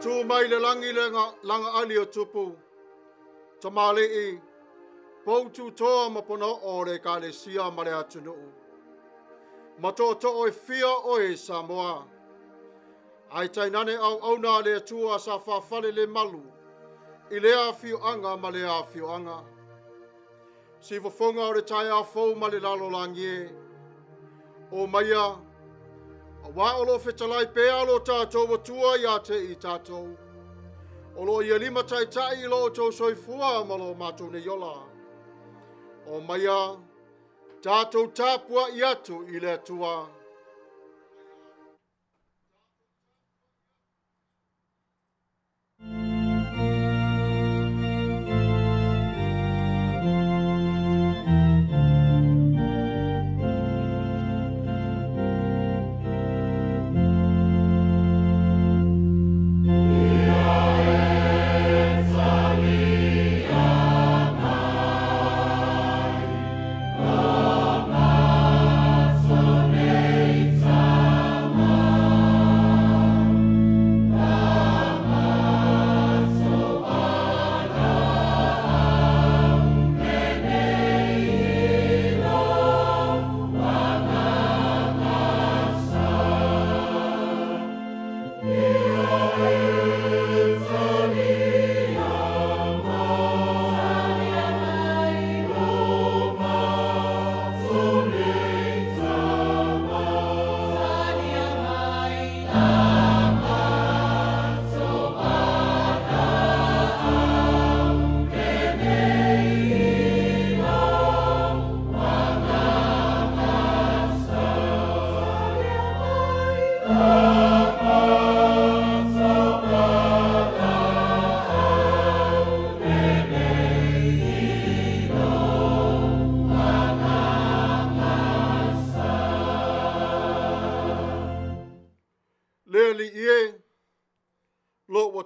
tu mai le langi langa ali o tupu. Tamale i. Pou tu toa mapono o le ka le sia ma le atunu. Mato to o fia o e Samoa. Ai tainane au na le tua sa fafale le malu. I le a fiu anga ma le a fiu anga. Si fofonga o le tai a fau ma le lalo langie. O maia. A wa olo fetalai pe alo tātou wa tua ia te i tātou. Olo ia lima tai tai lo tau soifua ma lo mātou ne yola. O maia. Tātou tāpua i atu i le tua.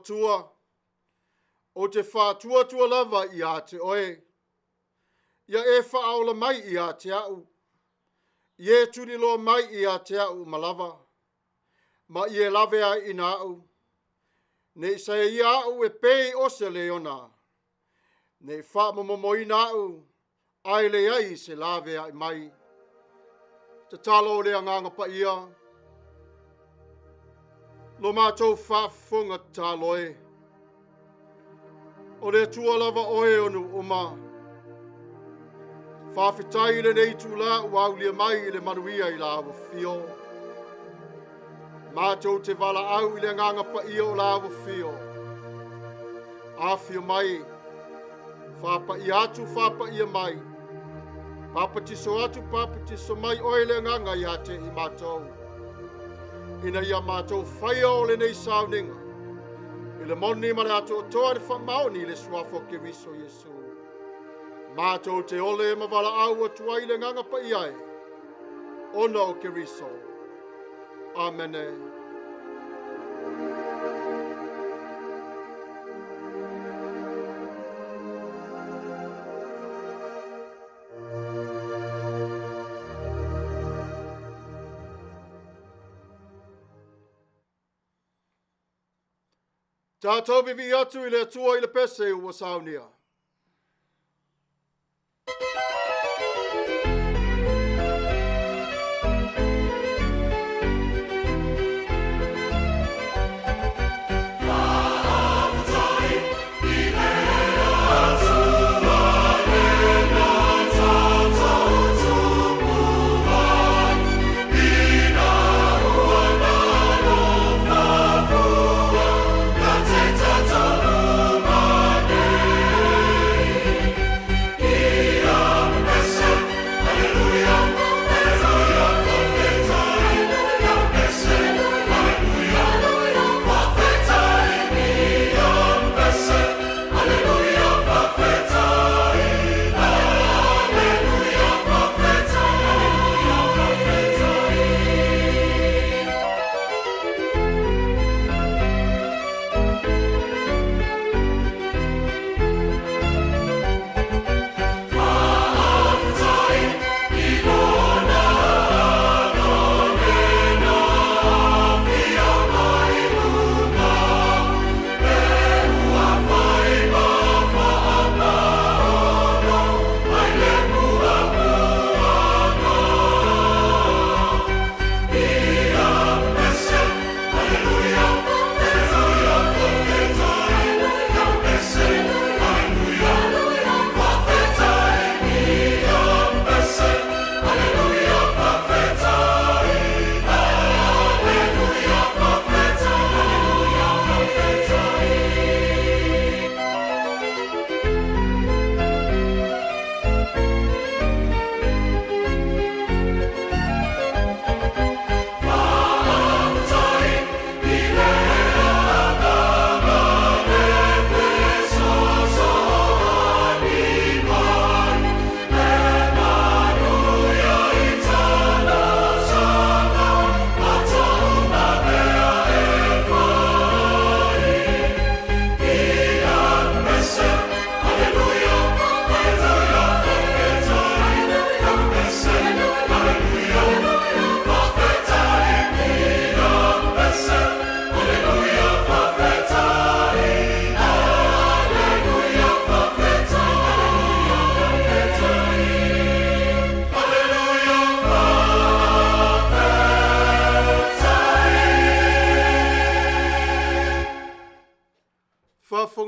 Tua o te whātua tua lava i a te oe. Ia e whaaola mai i a te au. I e tuni loa mai i a te au malava. Ma i e lawe ai i nā au. Ne sa i a au e pei o se leona. Ne whaamamomo i nā au. Ai le ai se lawe ai mai. Te talo o lea nganga pa ia. Lo mātou whaafunga tā loe. O le tua lava oe onu uma. Whawhitai le nei tū la uau lia mai le Manuia i la awa fio. Mātou te wala au i le nganga pa ia o la awa fio. Awhio mai. Whapa i atu whapa ia mai. Papatiso atu papatiso mai oe le nganga i ate i mātou. Ina ia mātou whaia o le nei Sauniga. I le moni ma le ato o toa le whamaoni le suafo ke riso Yesu. Mātou te ole ma wala au atua i le nganga pa iai. Ona o ke riso. Amene. Tātou vivi atu i le atua i le pese ua Saunia. Yeah.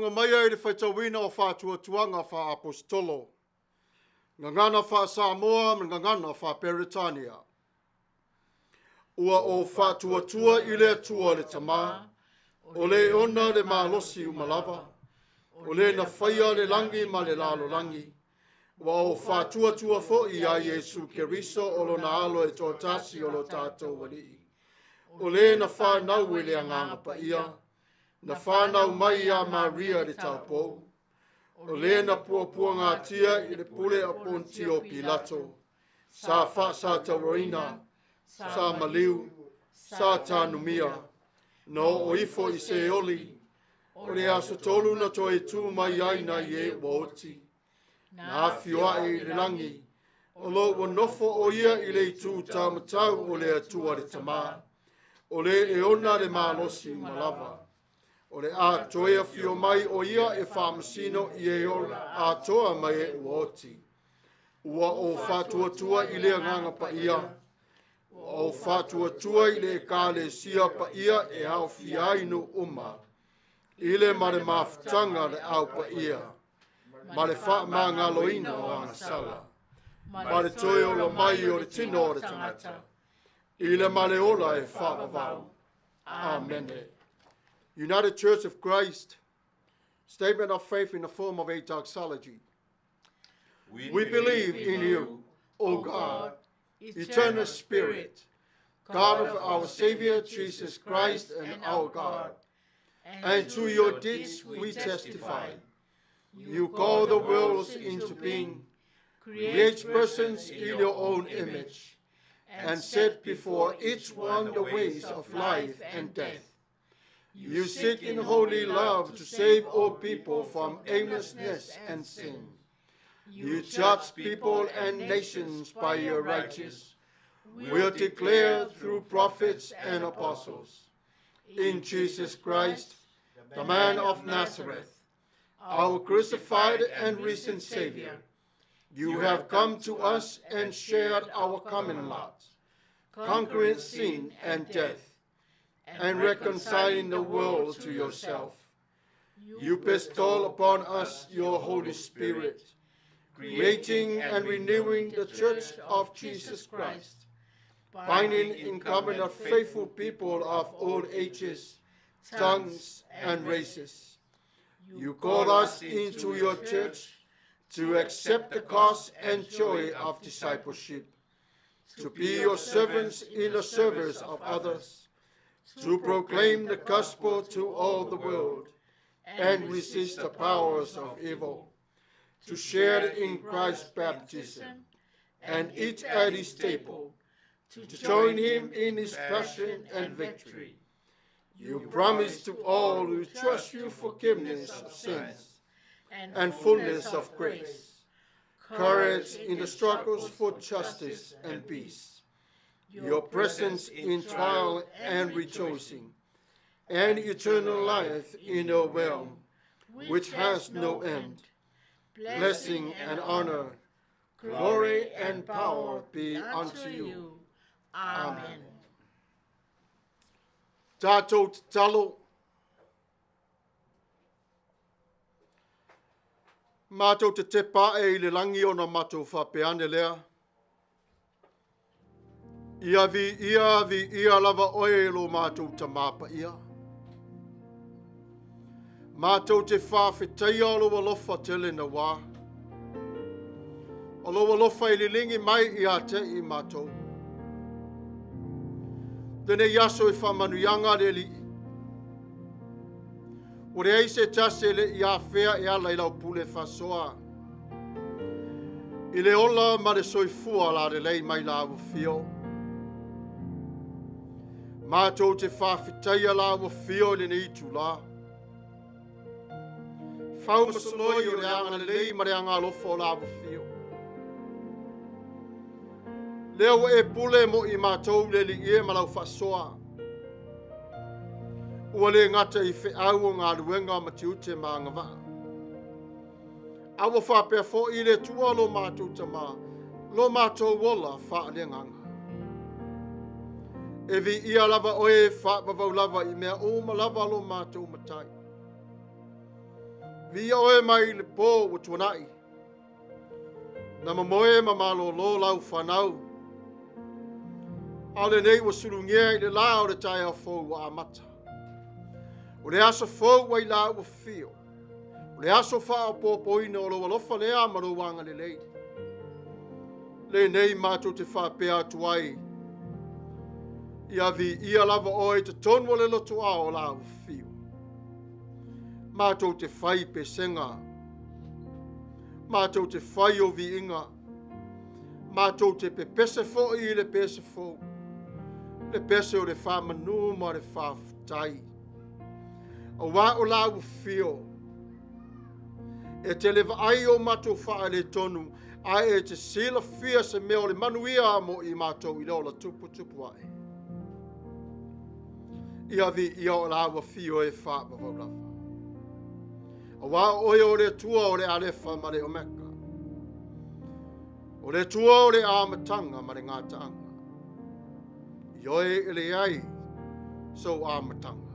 Whanga mai e le whaitawina o whātua tuanga wha apostolo. Ngangana wha Samoa, ngangana wha Peritania. Ua o whātua tua i le atua le tamā. O le ona le mālosi umalava. O le na whaia le langi ma le lalo langi. Ua o whātua tua fo i a Yesu Keriso o lo na alo e tō tasi o lo tātou wali. O le na whānau i le anganga Paia. Na whānau mai a Maria le taupou. O le na puapua ngā tia i le pule a Pontio Pilato. Sa wha sa Tauroina. Sa Maliu. Sa Tanumia. No o ifo i se oli. O le aso tolu na toi tū mai aina i e waoti. Na awhioa i le langi. O lo wa nofo o ia i le tū tāmatau o le atua le tamā. O le e ona le mālosi malava. O le a toea fio mai o ia e Faamasino i e ola a toa mai e uoti. Ua o whātuatua i le anganga Paia. O whātuatua i le kāle sia Paia e au fiainu uma. I le mare mawhtanga le au Paia. Ma le wha maa ngaloina o angasala. Ma le toi o la mai o le tino o le tangata. I le male ola e Fagalilo. Amen. United Church of Christ, statement of faith in the form of a doxology. We believe in you, O God, eternal Spirit, God of our Savior Jesus Christ and our God. And to your deeds we testify. You call the worlds into being, create persons in your own image, and set before each one the ways of life and death. You seek in holy love to save all people from aimlessness and sin. You judge people and nations by your righteous will declare through prophets and apostles. In Jesus Christ, the man of Nazareth, our crucified and risen Savior, you have come to us and shared our common lot, conquering sin and death, and reconciling the world to yourself. You bestow upon us your Holy Spirit, creating and renewing the Church of Jesus Christ, binding in common a faithful people of all ages, tongues, and races. You call us into your church to accept the cost and joy of discipleship, to be your servants in the service of others, to proclaim the gospel to all the world, and resist the powers of evil, to share in Christ's baptism, and eat at his table, to join him in his passion and victory. You promise to all who trust you forgiveness of sins and fullness of grace, courage in the struggles for justice and peace, your presence in trial and rejoicing, and eternal life in your realm, which has no end. Blessing and honor, glory and power be unto you. Amen. Tātou te talo. Mātou te te pae i le langi o na mātou whapeane lea. Ia vi lava oe lo mātou ta māpa ia. Mātou te whawhetaia o lo walofa tele na wā. O lo walofa i lilingi mai i a te i mātou. Tene yaso i whamanuianga le li. O re eise tase le i a whea e ala i lau pule whasoa. I le ola ma le soifua la re lei mai la awu fio. Mātou te whawhetaia la awu fio le ni tu la. Faamasino o le anga lei ma le anga alofo la awu fio. Leo e pule mo i mātou le li e malau whasoa. Ua le ngata i whi au o ngā ruenga matiute mā ngawha. Awa whapea fo i le tua lo mātou tamā, lo mātou wola wha le nganga. E vi ia lava oe wha bavau lava i mea o malava lo mātou matai. via oe mai le pō o tuanai. Na mamoe ma malo lo lau whanau. Ale nei wa surungia i le la o le tai a fōu wa Amata. O le aso fōu wa i la ua fio. O le aso wha o pōpoina o lo walofa lea maro wanga le lei. Le nei mātou te whapea tuai. Ia vi ia lava oe te tonu le lotu a o la ua fio. Mātou te whai pe senga. Mātou te whai o vi inga. Mātou te pe pese fo i le pese fo. Le pese o le whamanu ma le whawhtai. A wā o la ua fio. E te lewa ai o mātou wha le tonu. Ai e te sila fia se mea le Manuia mo i mātou i lola tupu tupu ai. Ia vi ia o la ua fio e wha mawalawa. A wā oe o le tua o le alefa ma le omeka. O le tua o le amatanga ma le ngātaanga. Ioe e le ai so amatanga.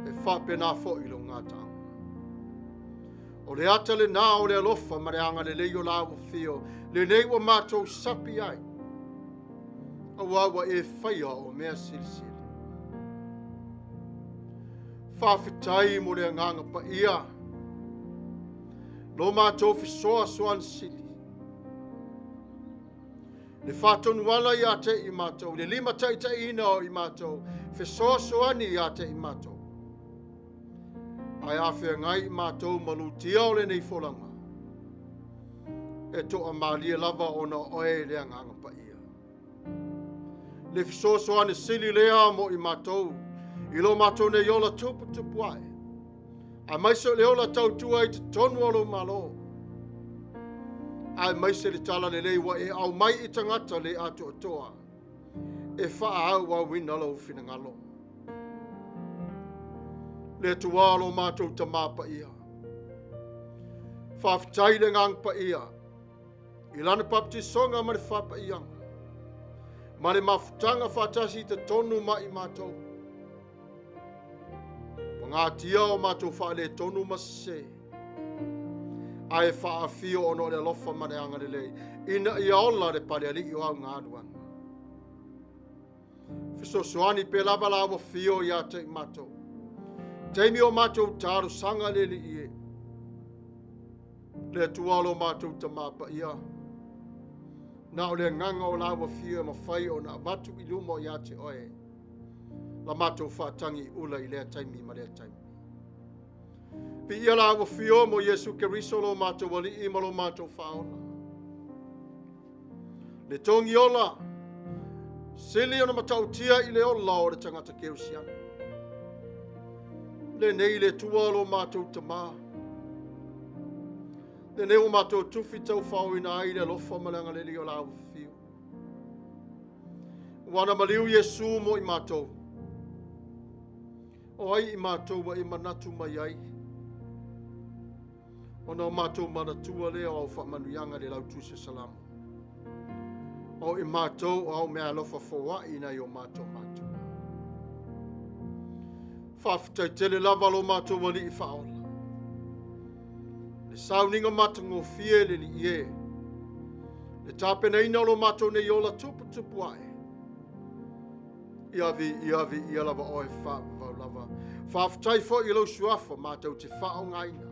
E whapena fo ilo ngātaanga. O le ata le nā o le alofa ma le anga le leio la ua fio. Le nei wa mātou sapi ai. A wawa e whaia o mea silisili. Whawhitai mo le nganga pa ia. Lo mātou fisoa soan sili. Le whātonu wala i ate i mātou. Le lima taita ina o i mātou. Fisoa soani i ate i mātou. Ai awhia ngai i mātou malutia o le nei wholanga. E toa mālia lava o na oe lea nganga pa ia. Le fisoa soani sili lea mo i mātou. I lo mātou ne yola tupu tupu ai. A maise le ola tautua i te tonu alo malo. Ai maise le tala le leiwa e au mai i tangata le atu atoa. E wha au wa winalo fina ngalo. Le tualo mātou ta māpa ia. Whawhitai le ngang pa ia. I lana baptisonga ma le whapa ianga. Ma le mafutanga whatasi te tonu mai mātou. Ngā tia o mātou wha le tonu masese. Ai wha a fio ono le alofa mane anga le lei. Ina i aola le pare ali i o au ngā anuanga. Fiso soani pe lava lawa fio i ate i mātou. Teimi o mātou tāru sanga le li ie. Le tualo mātou ta māpa ia. Na o le nganga o lawa fio ma whai o na watu i lumo i ate oe. La mātou whātangi ula i lea taimi ma lea taimi. Pi ia la awa fio mo Yesu Keriso lo mātou wali i malo mātou whaona. Le tongi ola, sili ona matau tia i le ola o le tangata keusiana. Le nei le tua lo mātou tamā. Le nei o mātou tufi tau whao ina ai le lofa malanga le li o la awa fio. Wana maliu Yesu mo i mātou. O ai i mātou wa i manatu mai ai. O na mātou manatua lea o Manuia le lau TUSI salamu. O i mātou o au mea lofa foa i nei o mātou mātou. Whawhitai tele lava lo mātou wali i whaola. Le Sauniga matango fie le li ie. Le tāpena ina lo mātou ne yola tupu tupu ai. Ia lava oe whawau lava. Whawhitai fo i lau suafa mātou te whao ngaina.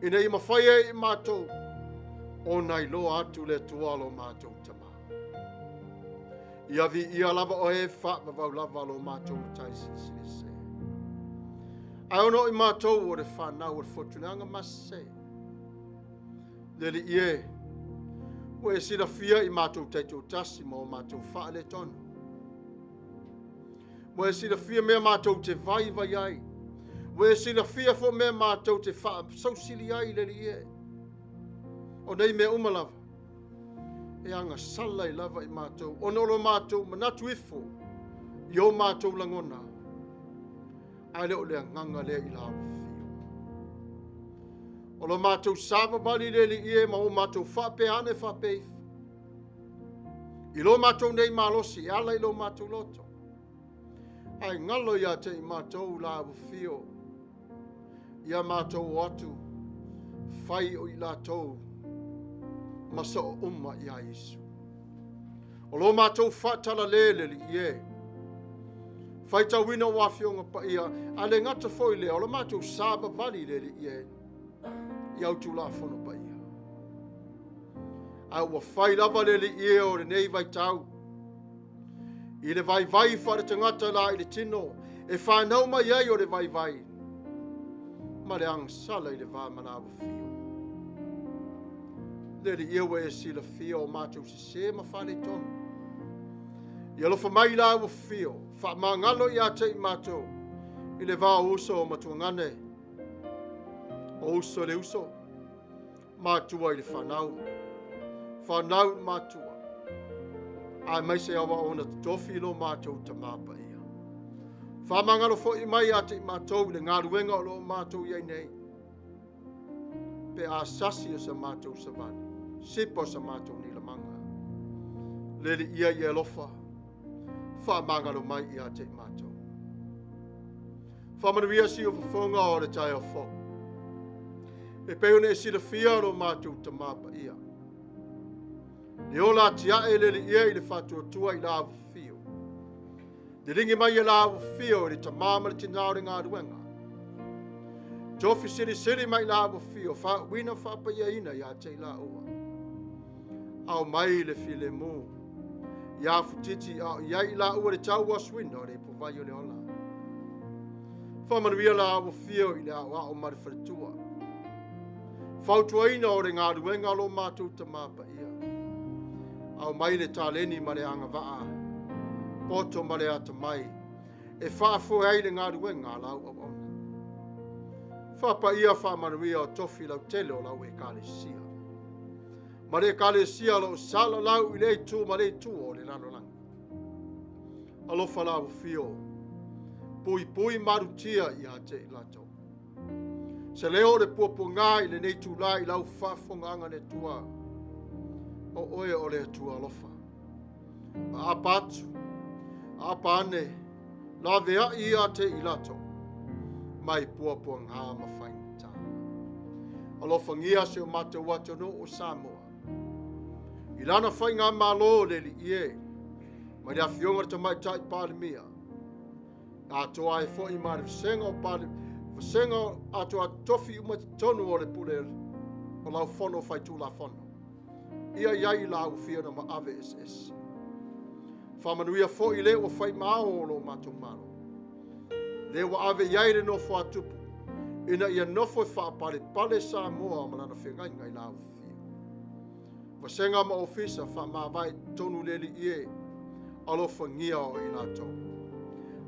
Ina i mawhaia i mātou. O nai lo atu le tualo mātou tama. Ia lava oe whawau lava lo mātou tai sinise. Ai ono i mātou o le whanau o le whotunanga mase. Le li ie. O e sila fia i mātou teito tasi ma o mātou wha le tonu. Mo e sila fia mea mātou te vai ai. Mo e sila fia fo mea mātou te wha sausili ai le li e. O nei mea umalava. E anga salai lava i mātou. O nolo mātou manatu ifo. I o mātou langona. Ai leo lea nganga lea i lawa fio. O lo mātou sava bali le li e ma o mātou whape ane whape ifa. I lo mātou nei malosi. E ala i lo mātou loto. Ai ngalo ia te i mātou lawa fio. ia mātou atu, whai o i lātou, masa o umma ia Yesu. O lo mātou whatala lele li ie, whai tau wina o awhionga pa ia, ale ngata foi le, o lo mātou sāba vali le li ie, i au tū la whono pa ia. Au wa whai lava le li ie o le nei vai tau, i le vai vai whare tangata la i le tino, e whanau mai ai o le vai vai, ma le ang sala i le vā manawa fio. Le li ia we e sila fio o mātou si se ma whane tonu. I alofa mai la wa fio, wha mangalo i ate i mātou, i le vā uso o matuangane, o uso le uso, mātua i le whanau, whanau mātua. Ai mai se awa ona tofi lo mātou ta māpa ia. Whamangalo fo i mai ate i mātou le ngā ruenga o lo mātou iei nei. Pe a sasi o sa mātou sa vani, sipo sa mātou ni la manga. Leli ia i alofa, whamangalo mai i ate i mātou. Whamanuia si o whafonga o le tai o fo. E peone e sila fia lo mātou ta māpa ia. Le ola tia e le ia i le whatua tua i la awu fio. Le ringi mai i la awu fio i le tamama le tinao ngā ruenga. Tofi siri mai la awu fio, wha wina whapa ia ina i a te la ua. Au mai le file mu. I a futiti au ia i la ua le tau wa swina o le povai o le ola. Whamanuia la awu fio i le awa o marifaritua. Whautua ina o le ngā ruenga lo mātou tamapa ia. Au mai le tāleni ma le anga waa, poto ma le ata mai, e whaafo ai le ngā ruenga lau au ona. Whapa ia whamanuia o tofi lau tele o lau e kālesia. Ma le kālesia lau sala lau i le tu ma le tu o le lalolanga. Alofa lau fio, pui marutia i a te ilato. Se leo le puapunga i le nei tu lai lau whafonganga ne tua, o oe o le tua alofa. A patu, a pane, la vea i a te ilato, mai puapua ngā mawhainta. Alofa ngia se o Matau-AUTU no o Samoa. I lana whai ngā malo le li ie, mai rea fionga ta mai tai palimia. A toa e fo i mare vsenga o palimia, vsenga a toa tofi umati tonu o le pule o lau fono whai tu la fono. Ia iai la u fia na ma ave SS. Whamanuia fo i le o whai mao o lo mātou malo. Le wa ave iai le nofo atupu. Ina ia nofo e whaapare pale sa moa ma lana whengai ngai la u fia. Wasenga ma ofisa wha mawai tonu leli ie alofa ngia o i lato.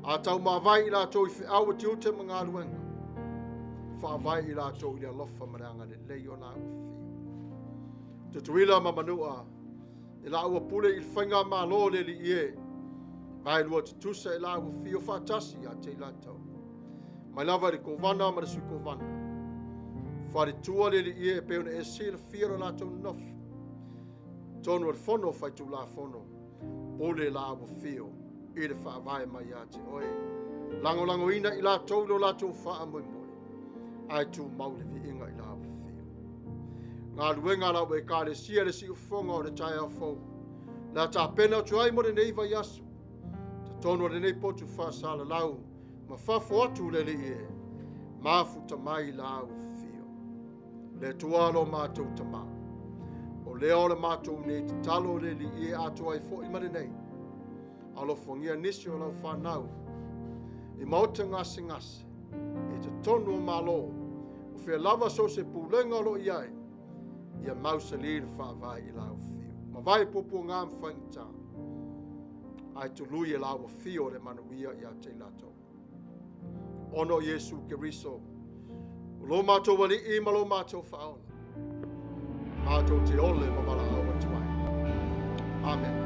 A tau mawai i lato i whiaua ti ute mga aluenga. Whaavai i lato i le alofa maranga le lei o la u fia. Te tuila ma manua, e la ua pule i whainga ma lo le li ie, mai lua te tusa e la ua fio whaatasi a te latau. Mai lava re kovana ma resu kovana. Whare tua le li ie, peona e sila fira la tau nof. Tonu ar fono whai tu la fono, pule la ua fio, i le whaavai mai a te oe. Lango ina i la tau lo la tau wha amoi moi, ai tu maule vi inga i la ua. Ngā luenga lau e kāre sia le si ufonga o le tai au fau. La tā pena tu ai mo le nei vai asu. Ta tono le nei potu wha sala lau, ma whafo atu le li e. Mafuta mai lau fio. Le tualo mātou tama. O leo le mātou nei te talo le li e atu ai fo i mare nei. Alo fongia nisi o lau whanau. I mauta ngase. E te tonu o malo. O whea lava so se pūlenga lo iai. Ia mausa li le whaavai i lau fio. Ma vai popo ngā mwhainta. Ai tu lui e lau fio le Manuia i a te lato. Ono Yesu Keriso. Lo mātou wani i ma lo mātou whaola. Mātou te ole ma wala awa tuai. Amen.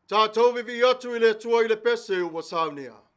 Tātou vivi atu I le tua I le pese ua Saunia. Ia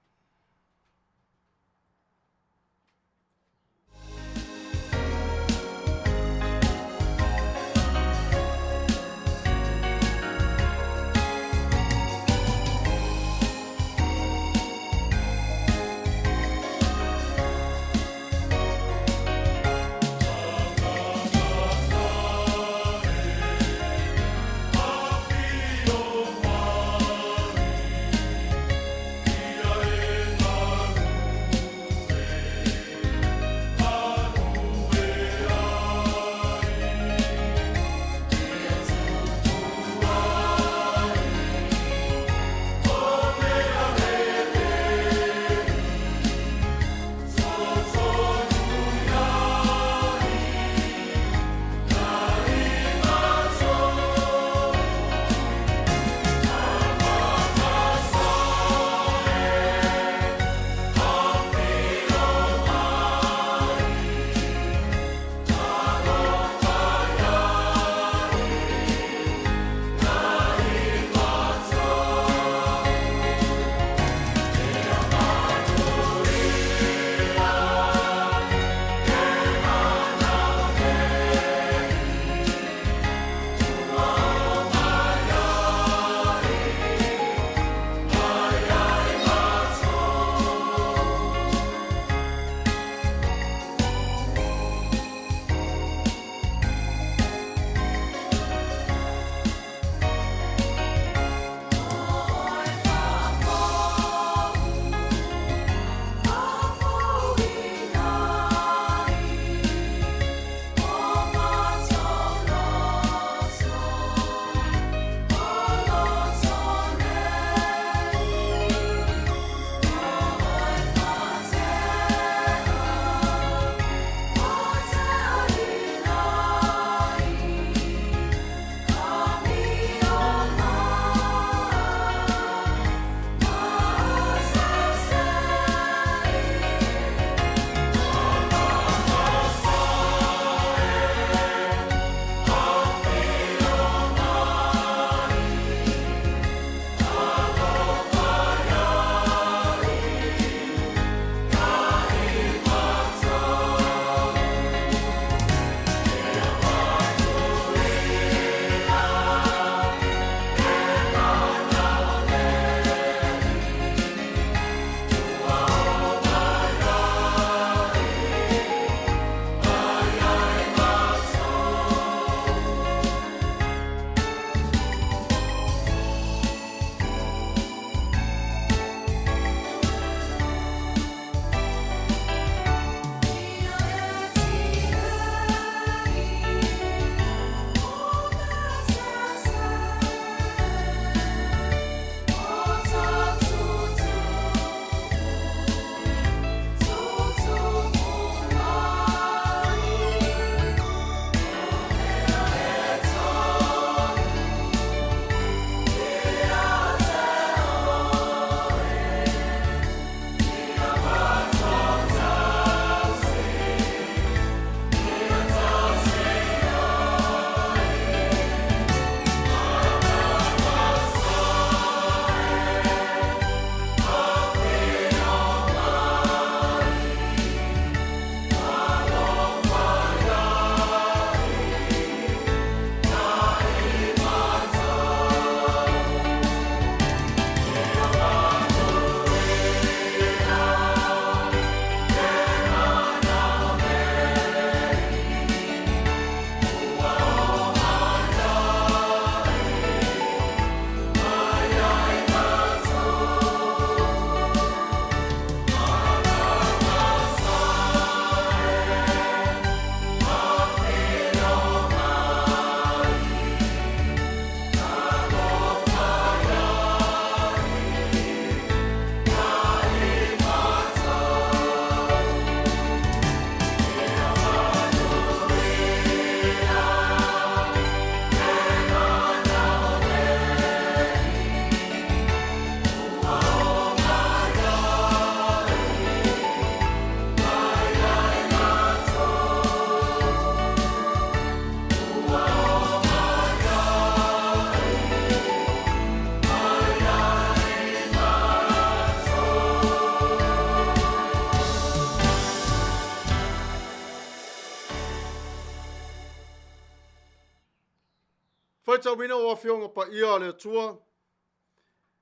Whaita wina o whionga Paia le tua.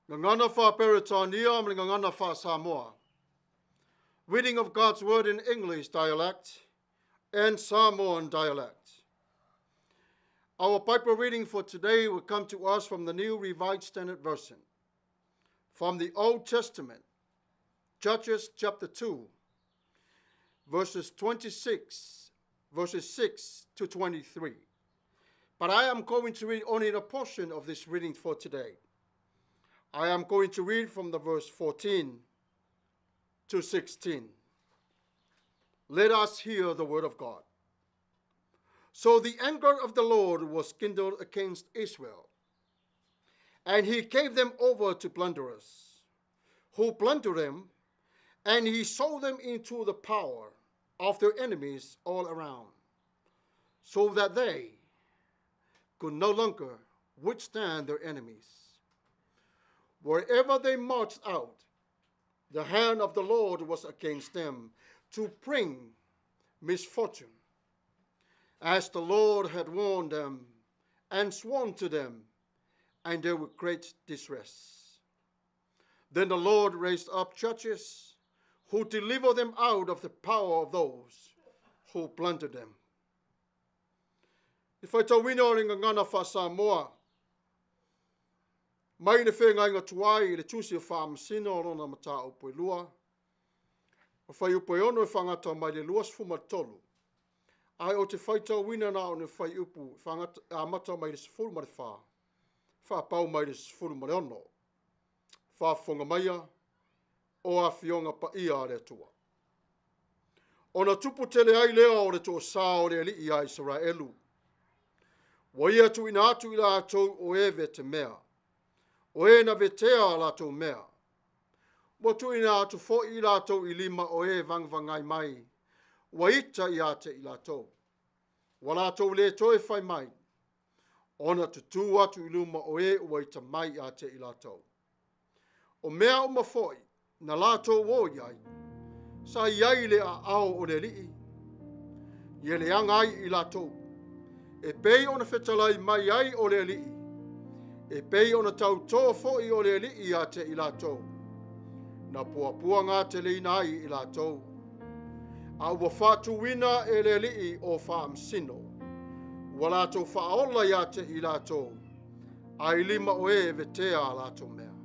Ngangana wha Peritania, ngangana wha Samoa. Reading of God's Word in English dialect and Samoan dialect. Our Bible reading for today will come to us from the New Revised Standard Version. From the Old Testament, Judges chapter 2, verses 6 to 23. But I am going to read only a portion of this reading for today. I am going to read from the verse 14 to 16. Let us hear the word of God. So the anger of the Lord was kindled against Israel, and he gave them over to plunderers, who plundered them, and he sold them into the power of their enemies all around, so that they could no longer withstand their enemies. Wherever they marched out, the hand of the Lord was against them to bring misfortune, as the Lord had warned them and sworn to them, and they were great distress. Then the Lord raised up judges who delivered them out of the power of those who plundered them. If I tell wino ringa ngana wha Samoa, mai ne whenga inga tuai le TUSI o Faamasino rona Matafeo lua. O whai upo ono e whangata mai le luas fuma tolu. Ai o te whaitau wina na o ne whai upu whangata Amata mai le sifuru ma le wha. Wha pau mai le sifuru ma le ono. Wha whonga maia o a whionga Paia le tua. O na tupu tele ai lea o le tō sā o le Alii a Israelu. Wa ia tu ina atu ila atou o ewe te mea. O e na vetea la tau mea. Mo tu ina atu fo i la tau i lima o e vangvangai mai. Wa ita i ate i la tau. Wa la tau le toi fai mai. Ona tutu atu i luma o e ua ita mai ate i la tau. O mea o mafoi na la tau wo iai. Sa iai le a ao o le lii. Ie le angai i la tau. E pei ona fetalai mai ai o le lii. E pei ona tau tō fo i o le lii a te i la tau. Na pua ngā te leina ai i la tau. A ua whātu wina e le lii o Faamasino. Wa la tau whaola i a te i la tau. A i lima o e vetea a la tau mea.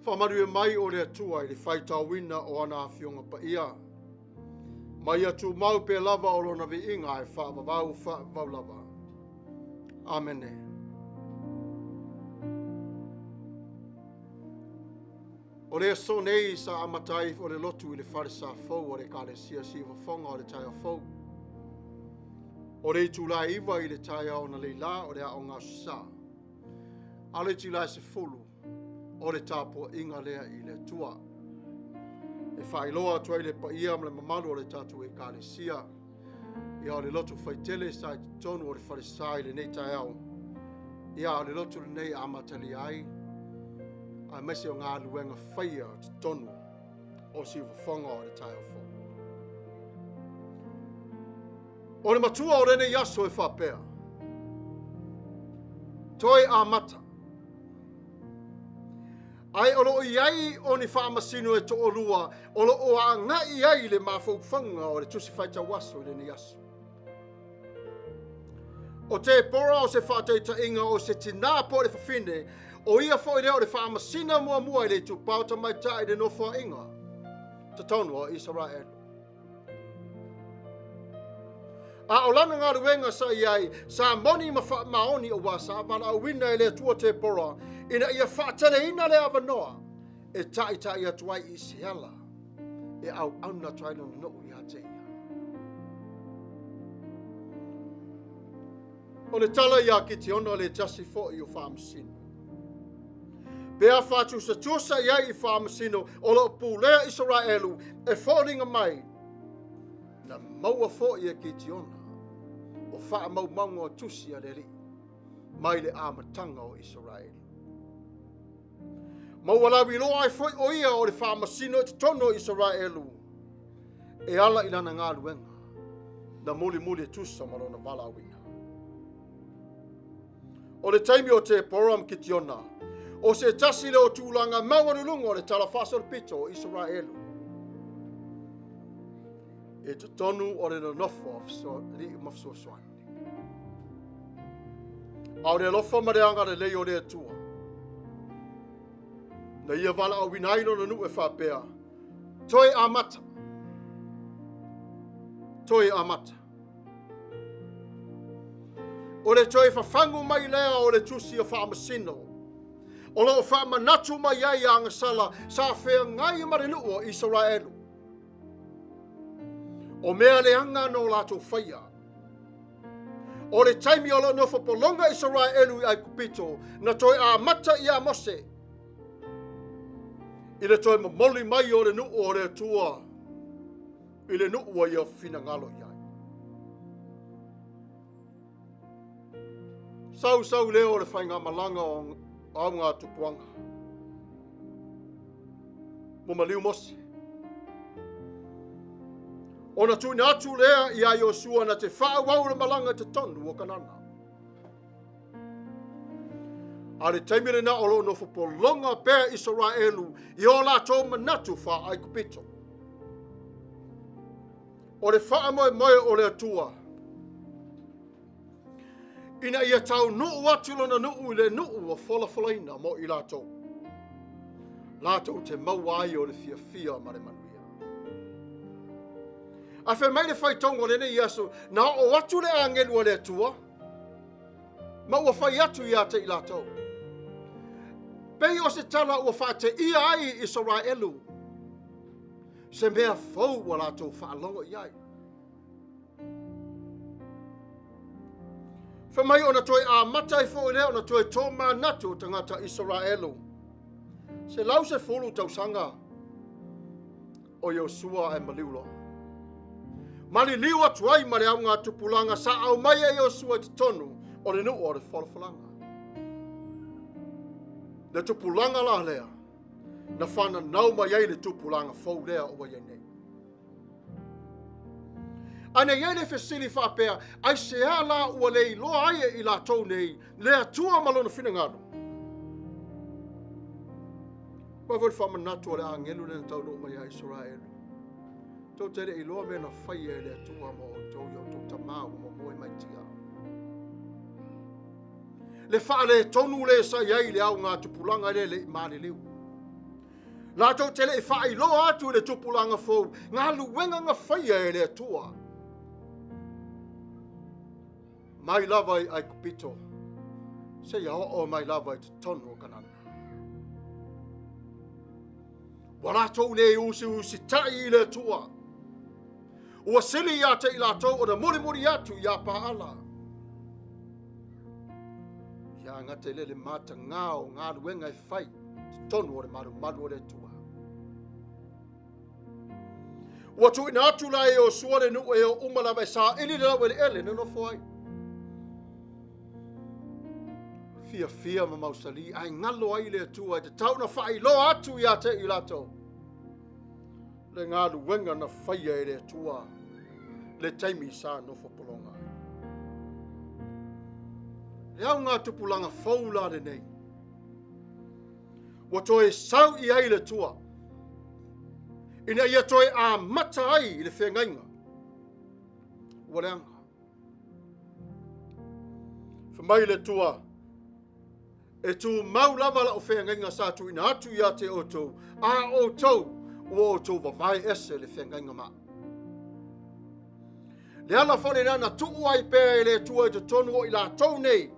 Whamarue mai o le atua i le whaitau wina o ana whionga Paia. Mai atu mau pe lava o lona vi inga e whaavavau lava. Amen. O le so nei sa amatai o le lotu i le whare sa fau o le kale sia siwa whonga o le taia fau. O le tūla iwa i le taia o na leila o le a o ngā sa. A le tūla se fulu o le tāpua inga lea i le tua. E whailoa tua i le Paia ma le mamalu o le tātu e kale sia. Ia o le lotu whaitele sa i tonu o le whare sa i le nei taia o. Ia o le lotu le nei amatali ai. A mese o ngā luenga whaia te tonu o siwa whonga o le taia fo. O le matua o rene yaso e whapea. Toi Amata. Ai o loo iai o ni Faamasino e to o lua, o loo a ngai ai le mafou whanga o le TUSI whaita waso i rene yaso. O te pora o se whateita inga o se tina po le whawhine, o ia fo i leo le Faamasina mua i le tupau ta mai tai le nofo inga. Te tonu o Israel. A o lana ngā ruenga sa iai, sa moni maoni o wasa, mana au wina i le tua te pora, ina ia whaatele ina le avanoa, e tai atuai i seala, e au auna tai no no i hate ia. O le tala ia ki te ono le jasi fo i o Faamasino. Pea whātu sa tusa iai i Faamasino o lo pūlea Israelu e whōringa mai. Na maua fo i ki te ona o wha maunga o TUSI a reri mai le amatanga o Israelu. Maua lawi loa ai fo o ia o le Faamasino te tono Israelu. E ala ilana ngā luenga na muli e tusa marona vala wina. O le taimi o te poram kitiona. O se tasi le o tūlanga mawarulunga o le talafasa le pito o Israelu. E te tonu o le nofo li mafsosoan. Au le lofa mareanga le lei o le atua. Na ia wala au winaino na nu e whapea. Toi Amata. Toi Amata. O le toi whawhangu mai lea o le TUSI o Faamasino. O lo whaamanatu mai ai a ngasala sa whea ngai marinu o Israelu. O mea le anga no lato whaia. O le taimi o lo no whapolonga Israelu ai kupito na toi Amata i a Mose. I le toi mamoli mai o le nu o le tua. I le nu o ia fina ngalo iai. Sau leo le whainga malanga o ngā tupuanga. Mo maliu Mose. O na tūne atu lea i a Iosua na te whaawau le malanga te tonu o kanana. A le taimire na olo no whapolonga pēr Israelu i o la tō manatu wha ai kupito. O le wha moe o le atua. Ina ia tau nuu atu lona nuu le nuu o wholafolaina mo i lato. Lato te maua ai o le fia ma le Manuia. A whe mai le whaitongo le ne Iesu na o atu le angelu o le atua. Ma ua whai atu i ate i lato. Pei o se tala ua whaate ia ai Israelu. Se mea fau wa lato whaalongo i ai. Whamai ona toi Amata i fo lea ona toi tō manatu tangata Israelu. Se lau se fulu tausanga o Iosua e maliulo. Mali liu atu ai mare au ngā tupulanga sa au mai e Iosua te tonu o le nuu o le whalawhalanga. Le tupulanga la lea na whana nau mai ei le tupulanga fau lea o wai nei. Ane iei le whesili whapea, ai se ala ua le iloa ai i la tau nei, le atua malona whina ngano. Mawai whamanatu o le angelu le tau no mai a Israelu. Tau tere iloa me na whai e le atua mo o tau i o tau tamau mo moe mai tia. Le wha le tonu le sa iei le au ngā tupulanga le maani liu. La tau tele i wha iloa atu le tupulanga fau, ngā luenga ngā whai e le atua. Mai lava ai kupito. Se ia o mai lava i te tonu o kanana. Wala tau le usi tai i le tua. Ua sili ia te i la tau o na muri atu i a paala. Ia ngate le mata ngao ngā luenga i whai. Te tonu o le maru o le tua. Ua tu ina atu la e o suare nu e o umalawa sa ili le lawe le ele no fwai. Fia ma mausali ai ngalo ai le atua te tau na whai lo atu i ate i lato. Le ngā luenga na whaia e le atua le taimi sa no whapolonga. Le au ngā tupulanga whaula le nei. Wa toi sau i ai le tua. Ina ia toi Amata ai i le whengainga. Wa le anga. Whamai le tua. E tu mau lava la o whengainga sa tu ina atu ia te otou. A otou, ua otou wawai ese le whengainga maa. Le ala whare nana tuu ai pēr e le tua e te tonu o i la tau nei.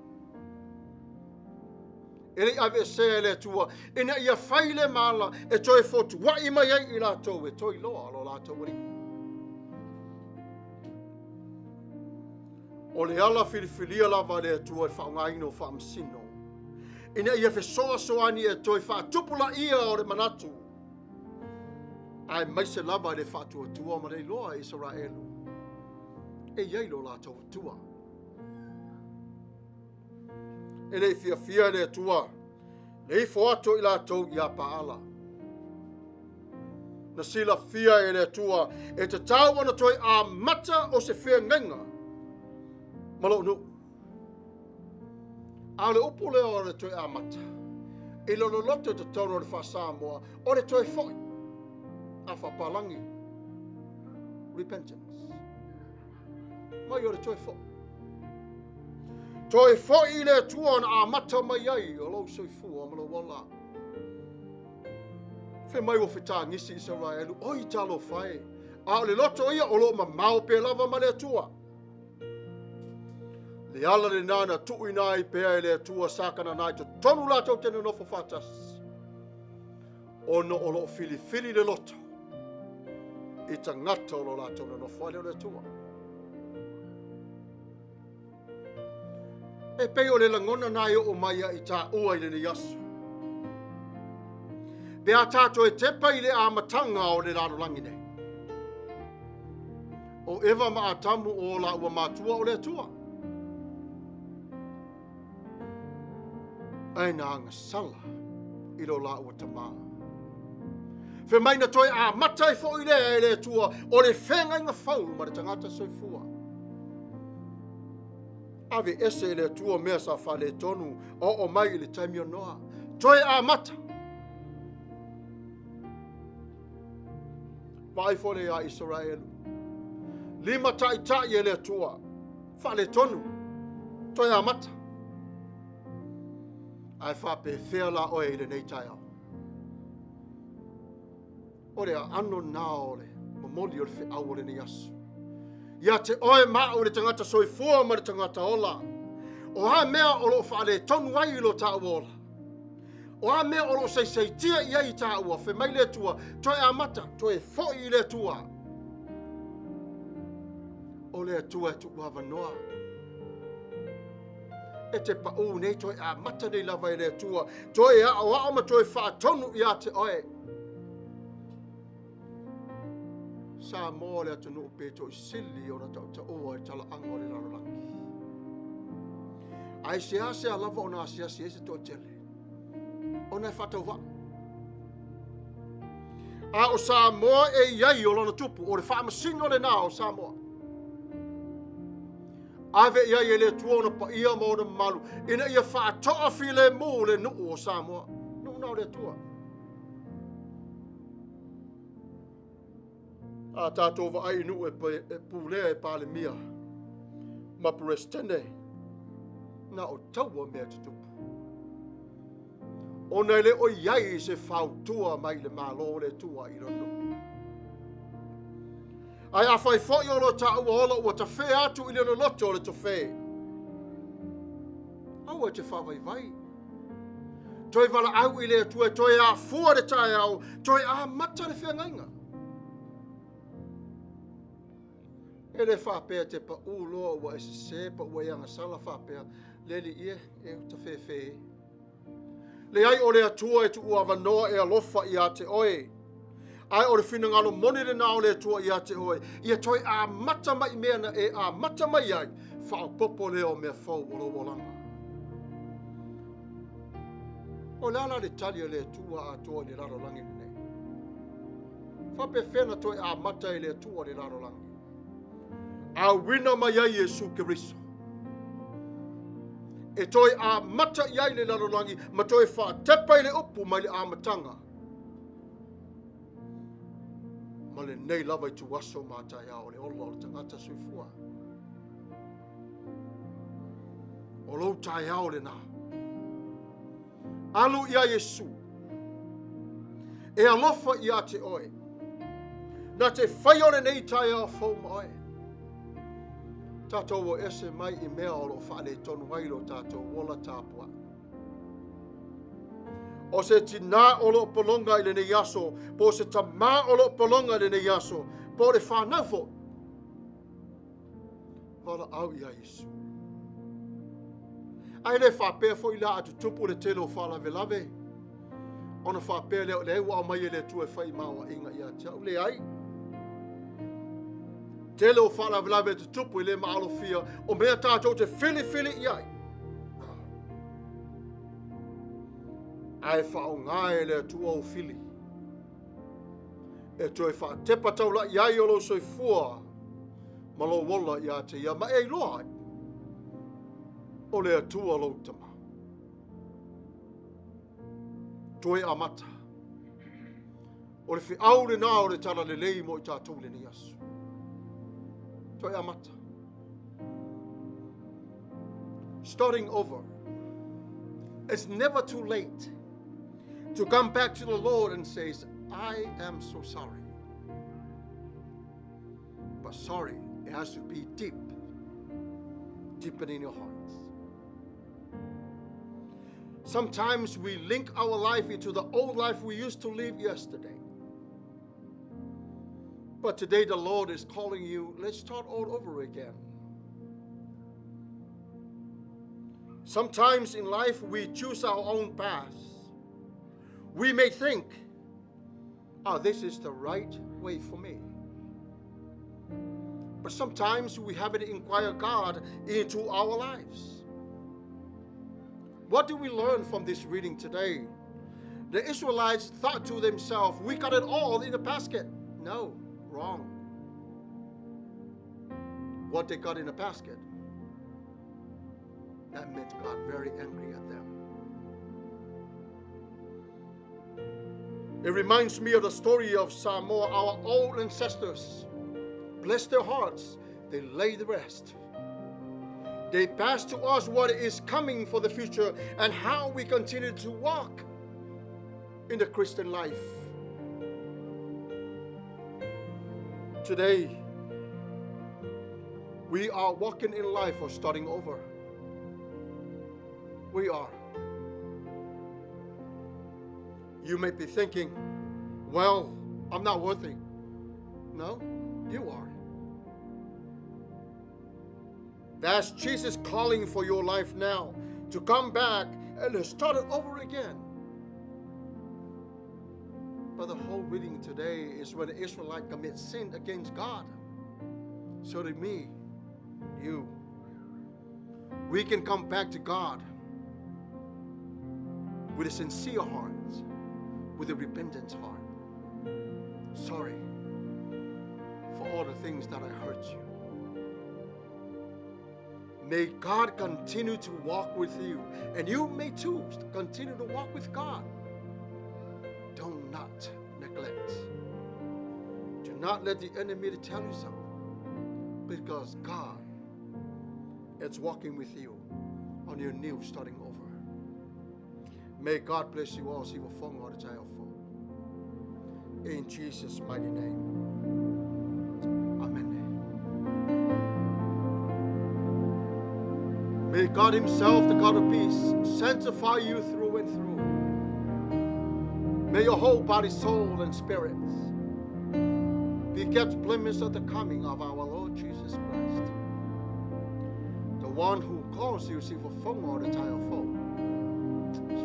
E le ave se e le tua, ina ia whaile mala e toi fotu wa i mai ai i la tau e toi loa alo la tau wari. O le ala filifilia lava le tua e whaungaino Faamasino. Ina ia soani e toi whaatupula ia o le manatu. Ai mai se lava le whaatua tua ma rei loa Israelu. E iei lo la tau tua. E le fia le tua. Le foato i la tau i a paala. Na sila fia e le tua. E te tau ana toi Amata o se whengainga. Malo nu. Alopopo le o le toi amata. I lolo loto te tono le wha Samoa, o le toi foi. A whapalangi. Repentance. Mai o le toi foi. Toi foi i le tua na amata mai ai, o lau soifua, o lo wala. Fe mai o whita ngisi Israelu, oi talo whae. A le loto ia, o lo ma mau pe lava ma le tua. Le ala le nana tui nai pea le tua sakana nai to tonu lato tene nofo fatas. Ono o lo fili le loto. I ta ngata o lo lato na nofo le tua. E peo le langona nai o maia i ta ua i le ni yasu. Pea tato e tepa i le amatanga o le laro langi nei. O eva ma atamu o la ua matua o le tua. Aina anga sala i lo la ua tamaa. Fe maina toi a matai fo i le tua o le whenga inga whau ma le tangata soifua. Ave ese le tua mea sa whale tonu o mai i le taimi o noa. Toi a mata. Vai fo le a Israelu. Lima tai e le tua. Whale tonu. Toi a mata. Ai whape whea la oe i le nei tai au. O le ano nā o le mamoli o le whi au o le ni asu. Ia te oe maa o le tangata soifua ma le tangata ola. O ha mea o lo whaale tonu ai i lo ta ola. O ha mea o lo sei tia i ai ta ua. Whe mai le tua, toi a mata, toi fo i le tua. O le tua e tu wava noa. E te pa u nei toi a mata nei lava i le tua. Toi a o ma toi wha tonu i a te oe. Sa mo le atu no pe toi sili o na tau ta oa i tala anga o le rarolangi. Ai se a lava o na se ese to tele. O na whatau wa. A o sa mo e iai o lona tupu. O le Faamasino le nā o sa moa. Ave ia i le tuona pa ia mo na malu. Ina ia whaatoa fi le mu le nuu o Samoa. Nuu nao le tua. A tātou wa ai nuu e pūlea e pāle mia. Ma purestene. Na o taua mea tutupu. O nei le o iai se whautua mai le malo le tua i rono. Ai a whai fo i olo ta ua ola ua ta whea atu i le loto o le to whea. Au e te whawai vai. Toi wala au i le tua, toi a fua le tae au, toi a mata le whea ngainga. E le whapea te pa uloa ua e se pa ua ianga sala whapea, leli ie e ta whea. Le ai o le atua e tu ua wanoa e alofa i a te oe. Ai o le whinangalo moni le nao le atua i a te oe. Ia toi a mata mai mea na e a mata mai ai. Whaopopo leo mea whau o lo walanga. O le ala le tali le atua a toa le raro langi nei. Whape whena toi a mata i le atua le raro langi. A wina mai ai Jesu Keriso. E toi a mata i ai le raro langi, ma toi wha tepa i le upu mai le amatanga. Ma le nei lava i tu aso mātai au le ola o le tangata suifua. O lou tai au le nā. Alu ia Jesu. E alofa i a te oe. Na te whai o le nei tai au fau ma oe. Tātou o ese mai i mea o lo whaale tonu wairo tātou wola tāpua. O se tina o lo polonga i le nei aso, po se tamā o lo polonga i le nei aso, po le whanau Wala au ia Jesu. Ai le whapea fo i la atu tupu le telo whalave lave. Ona whapea leo le ua o mai e le tue whai maua inga ia te au le ai. Telo whalave lave tu tupu i le maalo fia, o mea tātou te fili i ai. Ai whao ngae le atua o fili. E toi wha tepa tau la iai o lo soifua. Malo wola i a te ia, ma e loa ai. O le atua lo tama. Toi amata. O le whiau le nā o le tala le lei mo I tātou le ni asu. Toi amata. Starting over. It's never too late to come back to the Lord and say, I am so sorry. But sorry, it has to be deep in your hearts. Sometimes we link our life into the old life we used to live yesterday. But today the Lord is calling you, let's start all over again. Sometimes in life we choose our own path. We may think, this is the right way for me. But sometimes we haven't inquired God into our lives. What do we learn from this reading today? The Israelites thought to themselves, we got it all in the basket. No, wrong. What they got in the basket, that made God very angry at them. It reminds me of the story of Samoa, our old ancestors. Bless their hearts, they lay the rest. They pass to us what is coming for the future and how we continue to walk in the Christian life. Today, we are walking in life or starting over. We are. You may be thinking, well, I'm not worthy. No, you are. That's Jesus calling for your life now to come back and start it over again. But the whole reading today is when the Israelite commits sin against God. So did me, you. We can come back to God with a sincere heart, with a repentant heart. Sorry for all the things that I hurt you. May God continue to walk with you, and you may too continue to walk with God. Do not neglect. Do not let the enemy tell you so, because God is walking with you on your new starting over. May God bless you all. In Jesus' mighty name. May God himself, the God of peace, sanctify you through and through. May your whole body, soul, and spirit be kept blameless at the coming of our Lord Jesus Christ. The one who calls you is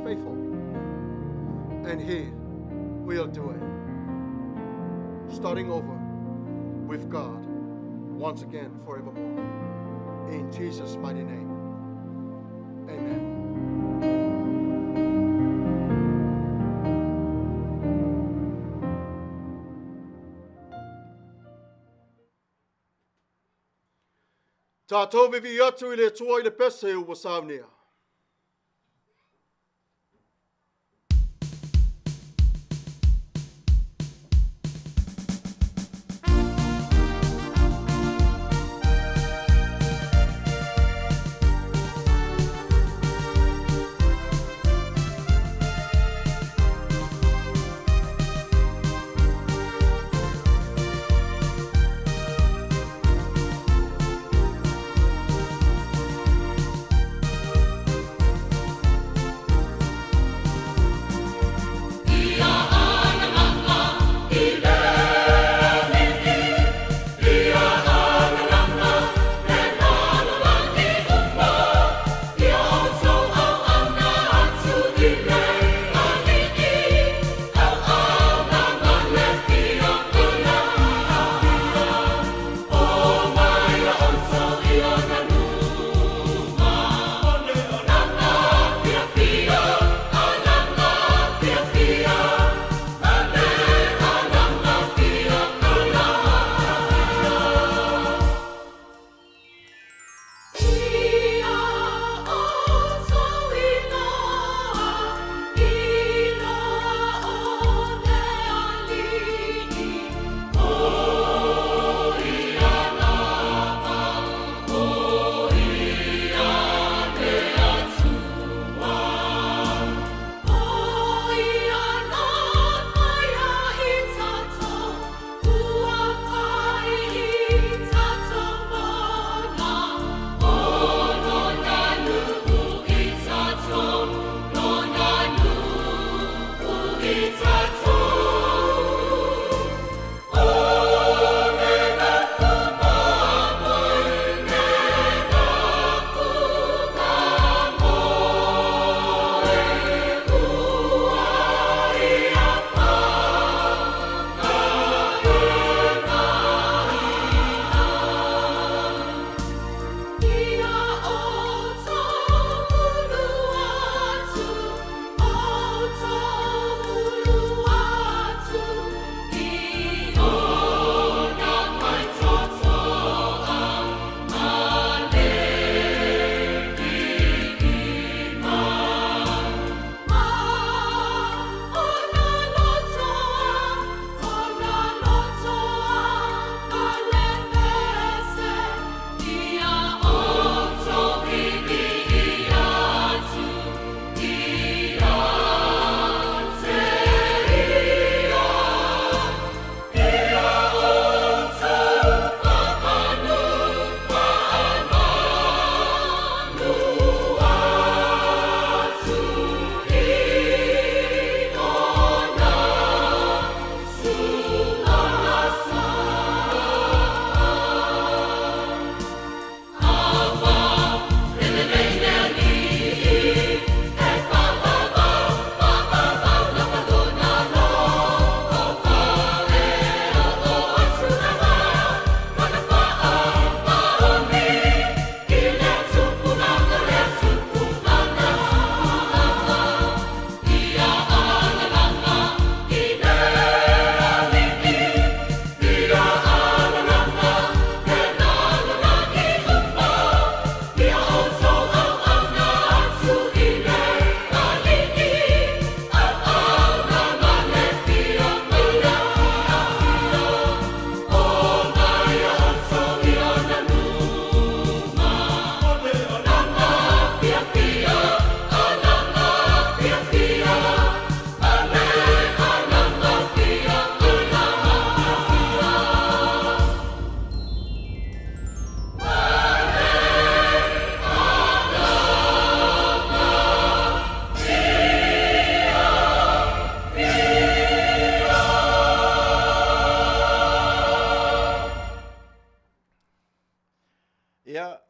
faithful, and he will do it. Starting over with God once again forevermore. In Jesus' mighty name. Amen. Tātou vivi atu I le tua I le pese U Saunia.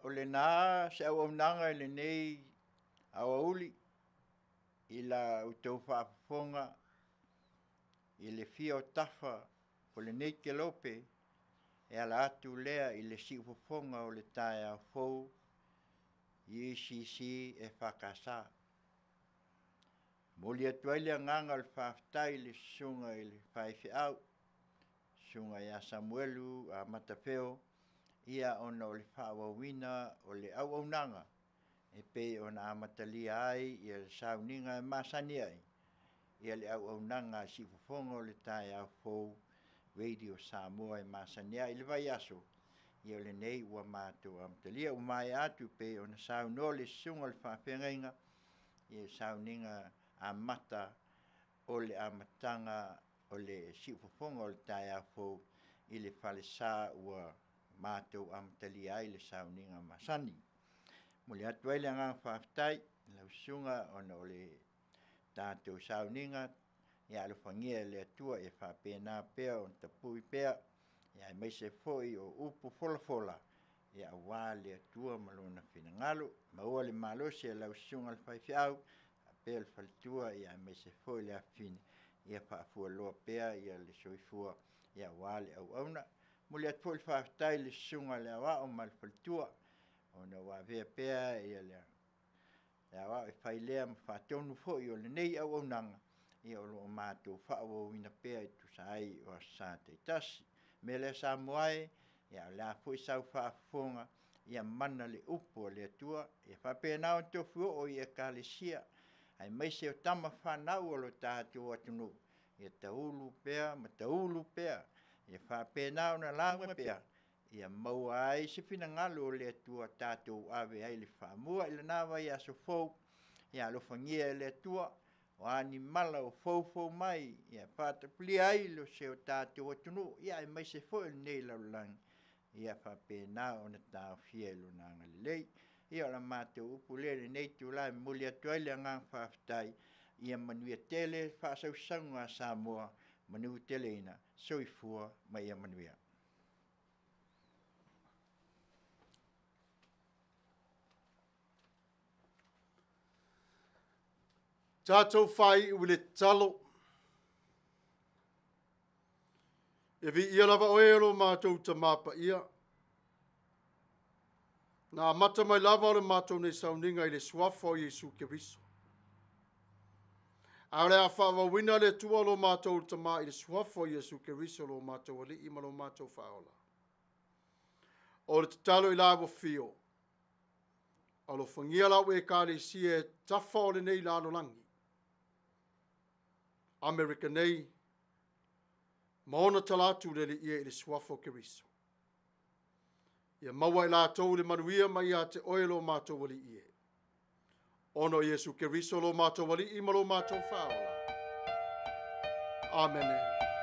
o le nā se au nanga le nei awauli i la utau whaafonga i le fia o tafa o le nei ke lope e ala atu lea i le si ufofonga o le tae au fou i ICC e whakasa. Moli atua le nganga le whaftai le sunga i le whaifi au, sunga ia Samuelu a Matafeo, ia ona o le whaawawina o le au nanga, e pe ona Amata ai ia le Sauniga e masani ai, ia le au nanga si ufofonga o le tae au fou, Radio Samoa e masani ai le vai aso, ia le nei ua mātou amatalia o mai atu pe ona sauno le sunga le whawhengainga ia Sauniga Amata o le amatanga o le siufofonga o le tae au fou i le whalesa ua mātou amatalia ai le Sauniga masani. Muli atu ai le ngang whaftai lau sunga ona o le tātou Sauniga ia alofangia le atua e whapena pea o tapui pea ia mai se foi o upu fola ia wā le atua malona finangalo maua le malosi lau sunga le whaifiau pea le whalitua ia mai se foi le afini ia whaafua loa pea ia le soifua ia wā le au auna muli atu le whaftai le sunga le awa o mal whalitua ona wā vea pea ia le awa e whailea ma whatonu foi o le nei au aunanga ia o loo mātou whaawawina pea i tusai o sa teitasi me le Samoae ia la foi sau whaafonga ia mana le upo le atua ia whapena o tofu o ia kalesia ai mai se o tama whanau o lo tātou atunu ia taulu pea ma taulu pea ia whapena o na langue pea ia maua ai se finangalo o le atua tātou ave ai le whamua ila nawa ia so fou ia alofangia le atua o ani mala o fou mai ia patapli ai lo se o tātou atunu ia ai mai se fo nei laulang ia whapena o na tāo fielo na ngalilei ia la mātou upu le nei tu lai muli atu ai le ngang whaftai ia Manuia tele whaasausangu a Samoa manu teleina soifua mai a Manuia. Tātou whai ule talo. E vi ia lava oero mātou ta mapa ia. Nā mata mai lava o le mātou nei Sauniga i le suafa o Iesu Keriso. A le a whaawawina le tua lo mātou ta mā i le suafa o Iesu Keriso lo mātou ali ima lo mātou whaola. O le talo i lawa fio. O lo whangia lau e kāre si e tafa o le nei lalo langi. Amerika nei, maona talatu le li ia i le suafo Keriso. Ia maua i lātou le manuia mai a te oelo mātou wali ie. Ono Iesu Keriso lo mātou wali ima lo mātou whaola. Amen.